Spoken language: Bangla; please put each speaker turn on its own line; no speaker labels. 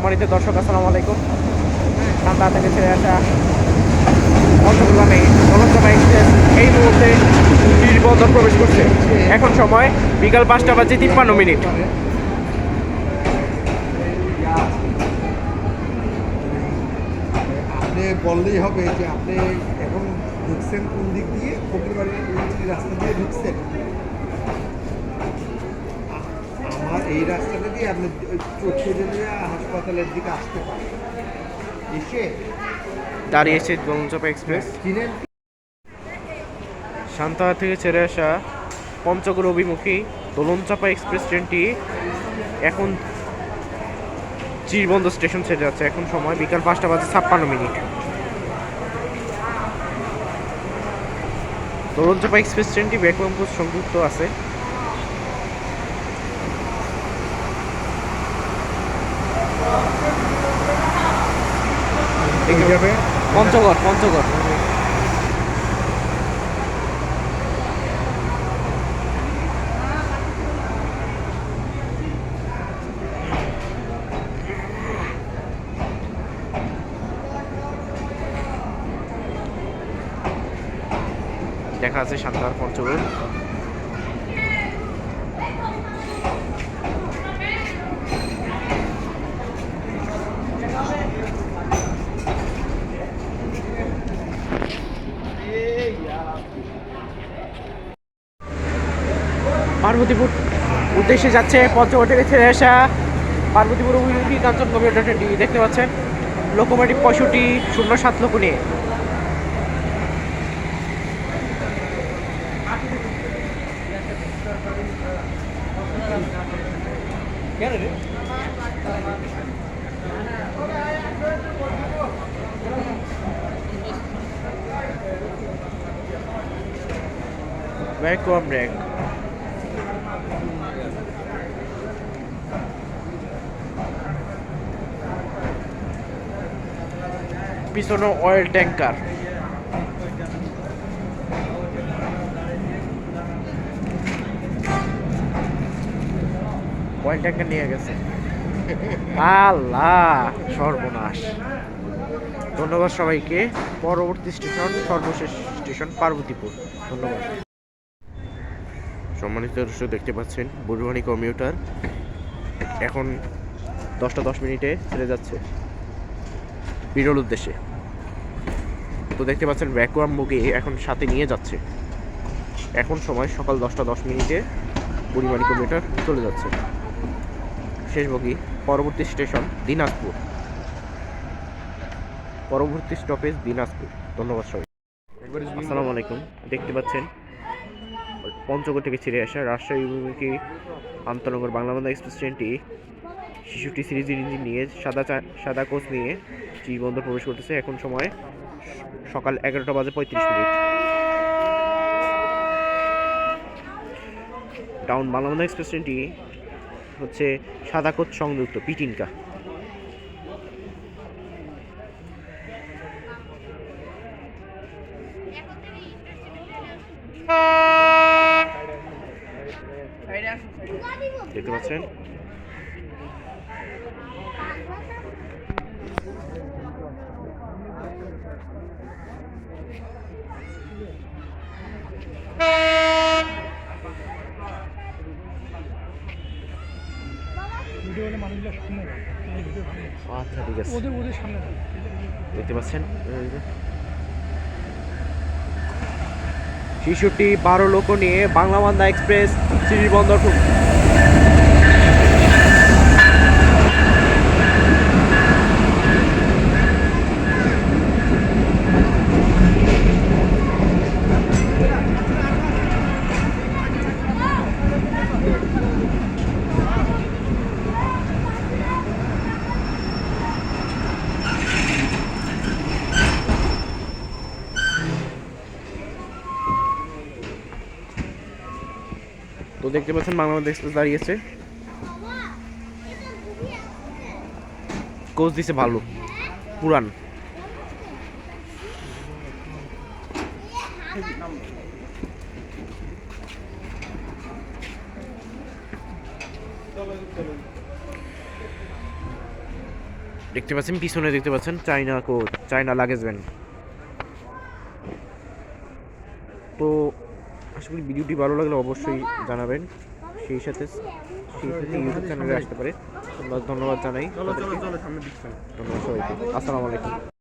সম্মানিত দর্শক, আসসালামু আলাইকুম। ঠান্ডা থেকে ছেড়ে আসা পঞ্চগড়ে দৌলতচাপা এক্সপ্রেস এই মুহূর্তে বন্দর প্রবেশ করছে। এখন সময় বিকাল 5:53
আপনি বললেই হবে যে আপনি এখন ঢুকছেন কোন দিক দিয়ে, ফকির বাড়ির রাস্তা দিয়ে ঢুকছেন। আমার এই রাস্তাটা দিয়ে আপনি চক্ষুজনিয়া হাসপাতালের দিকে আসতে পারেন। এসে
দাঁড়িয়েছে দৌলতচাপা এক্সপ্রেস।
চিনেন
সান্তাহার থেকে ছেড়ে আসা পঞ্চগড় অভিমুখী দোলনচাপা এক্সপ্রেস ট্রেনটি এখন চিরবন্দর স্টেশন ছেড়ে যাচ্ছে। এখন সময় বিকাল 5:56 দোলনচাপা এক্সপ্রেস ট্রেনটি ব্যাকওয়ামপুর সংযুক্ত আছে। পঞ্চগড় দেখা আছে সান্তাহার পঞ্চগড়। পার্বতীপুর উদ্দেশ্যে যাচ্ছে পঞ্চগড় থেকে ছেড়ে আসা পার্বতীপুর অভিমুখী কাঞ্চন কমিউটার ট্রেনটি দেখতে পাচ্ছেন। লোকোমোটিভ 6507 লোক নিয়ে। ভ্যাকুয়াম ব্রেক, পিছনে অয়েল ট্যাঙ্কার। অয়েল ট্যাঙ্কার নিয়ে গেছে। আল্লাহ, সর্বনাশ। ধন্যবাদ সবাইকে। পরবর্তী স্টেশন, সর্বশেষ স্টেশন পার্বতীপুর। ধন্যবাদ। সম্মানিত দর্শক, দেখতে পাচ্ছেন বুড়িমানি কমিউটার এখন 10:10 ছেড়ে যাচ্ছে বিরল উদ্দেশ্যে। তো দেখতে পাচ্ছেন ভ্যাকুয়াম বগি এখন সাথে নিয়ে যাচ্ছে। এখন সময় সকাল 10:10 বুড়িমানি কমিউটার চলে যাচ্ছে। শেষ বগি, পরবর্তী স্টেশন দিনাজপুর, পরবর্তী স্টপেজ দিনাজপুর। ধন্যবাদ সবাই। আসসালামু আলাইকুম। দেখতে পাচ্ছেন পঞ্চগড় থেকে ছেড়ে আসা রাজশাহী অভিমুখী আন্তনগর বাংলাবান্ধা এক্সপ্রেস ট্রেনটি 66 সিরিজের ইঞ্জিন নিয়ে সাদা কোচ নিয়ে চিরবন্দর প্রবেশ করতেছে। এখন সময় সকাল 11:35। ডাউন বাংলাবান্ধা এক্সপ্রেস ট্রেনটি হচ্ছে সাদা কোচ সংযুক্ত পিটিনকা। দেখতে পাচ্ছেন আচ্ছা, ঠিক আছে। দেখতে পাচ্ছেন 66-12 লোক নিয়ে বাংলাবান্ধা এক্সপ্রেস চিরবন্দর। তো দেখতে পাচ্ছেন বাংলাদেশ এক্সপ্রেস দাঁড়িয়েছে। কোচ দিছে ভালো, পুরান। দেখতে পাচ্ছেন পিছনে দেখতে পাচ্ছেন China coach, China luggage van. তো আশা করি ভিডিওটি ভালো লাগলে অবশ্যই জানাবেন, সেই সাথে ইউটিউব চ্যানেলে আসতে পারে। ধন্যবাদ জানাই, ধন্যবাদ সবাইকে, আসসালামু আলাইকুম।